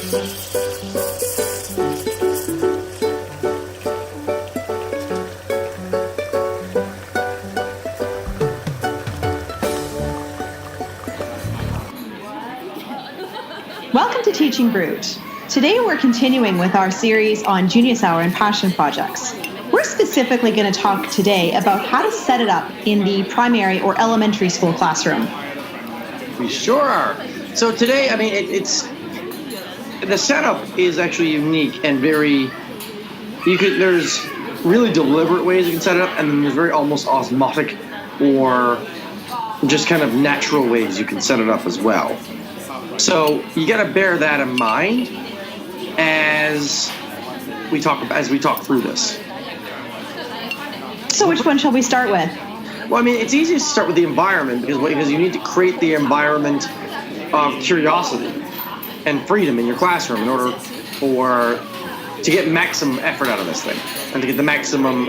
Welcome to Teaching Brewed. Today we're continuing with our series on Genius Hour and Passion Projects. We're specifically going to talk today about how to set it up in the primary or elementary school classroom. We sure are. So today, it's the setup is actually unique and there's really deliberate ways you can set it up, and then there's very almost osmotic or just kind of natural ways you can set it up as well. So you got to bear that in mind as we talk through this. So which one shall we start with? Well, it's easy to start with the environment because you need to create the environment of curiosity and freedom in your classroom in order to get maximum effort out of this thing and to get the maximum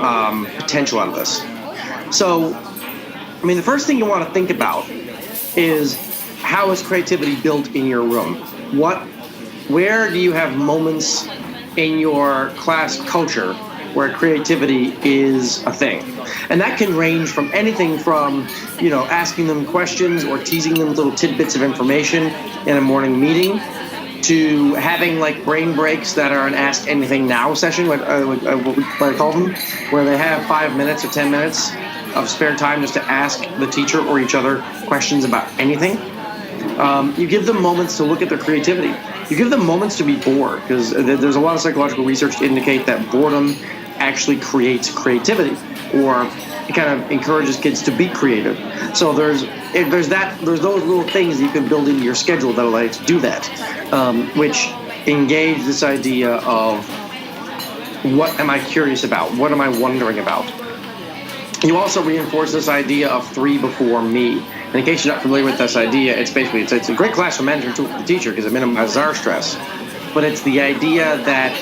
potential out of this. So, the first thing you want to think about is, how is creativity built in your room? Where do you have moments in your class culture where creativity is a thing? And that can range from anything from, asking them questions or teasing them little tidbits of information in a morning meeting, to having brain breaks that are an Ask Anything Now session, what I call them, where they have 5 minutes or 10 minutes of spare time just to ask the teacher or each other questions about anything. You give them moments to look at their creativity. You give them moments to be bored, because there's a lot of psychological research to indicate that boredom actually creates creativity, or it kind of encourages kids to be creative. So there's those little things that you can build into your schedule that allow you to do that, which engage this idea of, what am I curious about? What am I wondering about? You also reinforce this idea of 3 before me. And in case you're not familiar with this idea, it's a great classroom management tool for the teacher because it minimizes our stress. But it's the idea that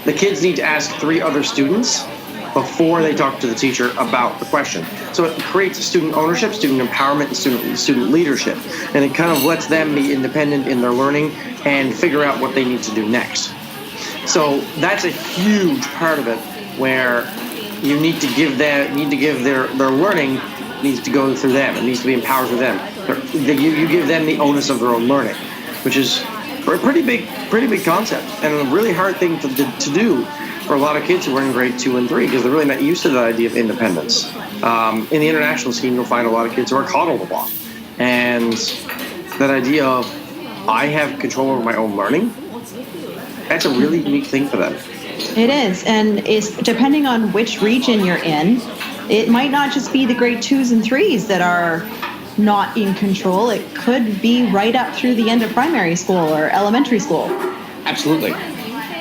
the kids need to ask 3 other students before they talk to the teacher about the question. So it creates student ownership, student empowerment, and student leadership. And it kind of lets them be independent in their learning and figure out what they need to do next. So that's a huge part of it, where you need to give their learning needs to go through them. It needs to be empowered through them. You give them the onus of their own learning, which is a pretty big concept, and a really hard thing to do for a lot of kids who are in grade 2 and 3, because they're really not used to the idea of independence. In the international scheme, you'll find a lot of kids who are coddled a lot, and that idea of, I have control over my own learning, that's a really unique thing for them. It is, and it's depending on which region you're in. It might not just be the grade 2s and 3s that are not in control. It could be right up through the end of primary school or elementary school. Absolutely.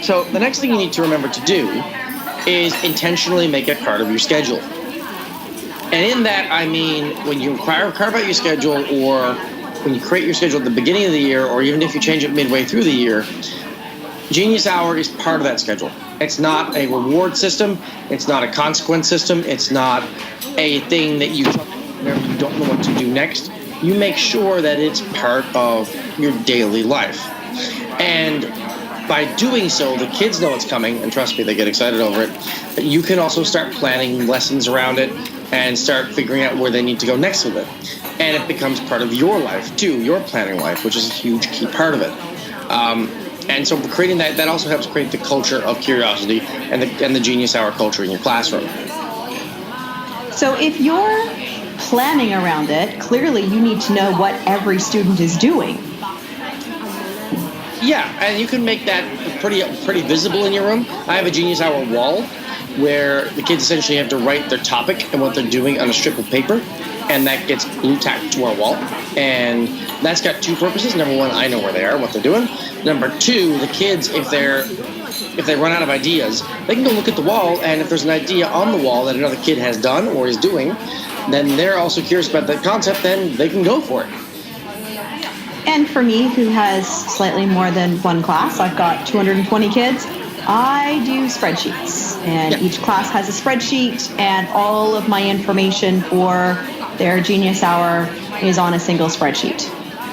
So the next thing you need to remember to do is intentionally make it part of your schedule. And in that, when you carve out your schedule, or when you create your schedule at the beginning of the year, or even if you change it midway through the year, Genius Hour is part of that schedule. It's not a reward system. It's not a consequence system. It's not a thing that you whenever you don't know what to do next. You make sure that it's part of your daily life. And by doing so, the kids know it's coming, and trust me, they get excited over it. But you can also start planning lessons around it and start figuring out where they need to go next with it. And it becomes part of your life, too, your planning life, which is a huge key part of it. And so creating that also helps create the culture of curiosity and the Genius Hour culture in your classroom. So if you're planning around it, clearly you need to know what every student is doing. Yeah, and you can make that pretty visible in your room. I have a Genius Hour wall where the kids essentially have to write their topic and what they're doing on a strip of paper, and that gets blue tacked to our wall. And that's got 2 purposes. Number 1, I know where they are, what they're doing. Number 2, the kids, if they run out of ideas, they can go look at the wall, and if there's an idea on the wall that another kid has done or is doing, then they're also curious about that concept, then they can go for it. And for me, who has slightly more than one class, I've got 220 kids, I do spreadsheets. And each class has a spreadsheet, and all of my information for their Genius Hour is on a single spreadsheet.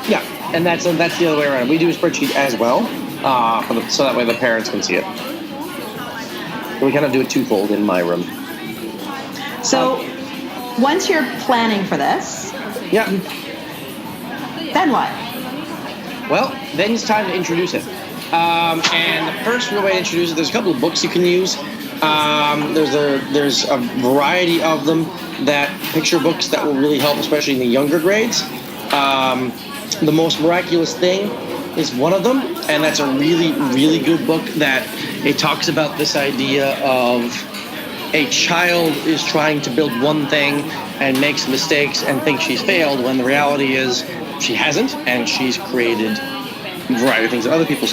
Yeah, and that's the other way around. We do a spreadsheet as well, so that way the parents can see it. We kind of do it twofold in my room. So once you're planning for this, Yeah. then what? Well, then it's time to introduce it. And the first real way to introduce it, there's a couple of books you can use. There's a variety of them, that picture books that will really help, especially in the younger grades. The Most Miraculous Thing is one of them, and that's a really, really good book that it talks about this idea of a child is trying to build one thing and makes mistakes and thinks she's failed, when the reality is she hasn't, and she's created a variety of things that other people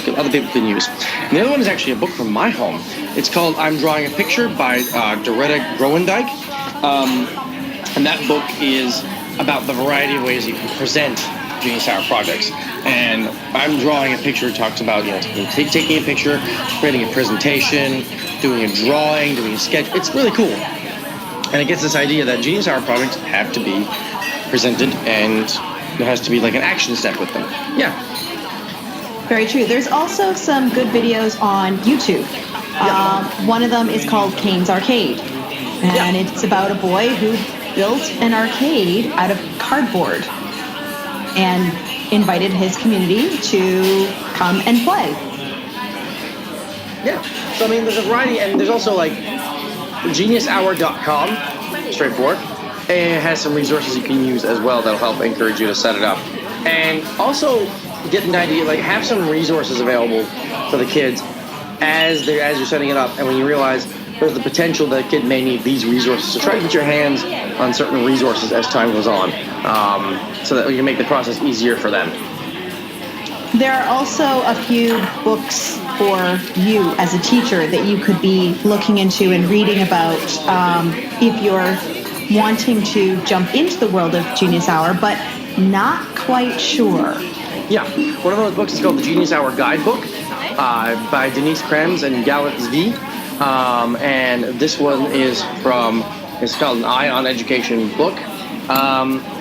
can use. And the other one is actually a book from my home. It's called I'm Drawing a Picture by Doretta Groenendijk. And that book is about the variety of ways you can present Genius Hour projects. And I'm Drawing a Picture talks about taking a picture, creating a presentation, doing a drawing, doing a sketch. It's really cool. And it gets this idea that Genius Hour projects have to be presented, and there has to be like an action step with them. Yeah. Very true. There's also some good videos on YouTube. One of them is called Kane's Arcade. And it's about a boy who built an arcade out of cardboard and invited his community to come and play. Yeah. So, I mean, there's a variety, and there's also like geniushour.com, straightforward. It has some resources you can use as well that'll help encourage you to set it up. And also get an idea, like have some resources available for the kids as you're setting it up. And when you realize there's the potential that a kid may need these resources, so try to get your hands on certain resources as time goes on, so that you can make the process easier for them. There are also a few books for you as a teacher that you could be looking into and reading about if you're wanting to jump into the world of Genius Hour, but not quite sure. Yeah, one of those books is called the Genius Hour Guidebook by Denise Krems and Galit Zvi. And this one is it's called an Eye on Education book.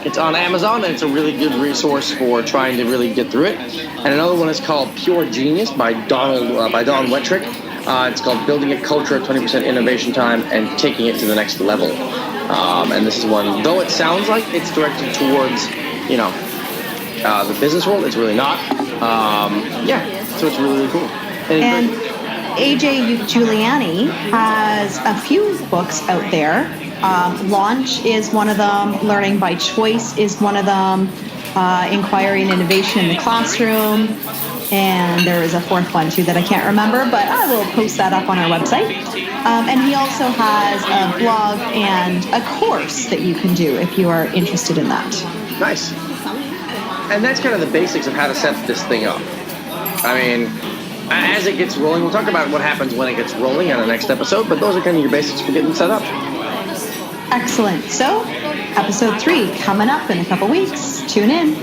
It's on Amazon, and it's a really good resource for trying to really get through it. And another one is called Pure Genius by Don Wettrick. It's called Building a Culture at 20% Innovation Time and Taking It to the Next Level. And this is one, though it sounds like it's directed towards, the business world, it's really not. So it's really, really cool. And AJ Giuliani has a few books out there. Launch is one of them. Learning by Choice is one of them. Inquiry and Innovation in the Classroom. And there is a fourth one, too, that I can't remember, but I will post that up on our website. And he also has a blog and a course that you can do if you are interested in that. Nice. And that's kind of the basics of how to set this thing up. I mean, as it gets rolling, we'll talk about what happens when it gets rolling on the next episode, but those are kind of your basics for getting set up. Excellent. So, episode 3 coming up in a couple weeks. Tune in.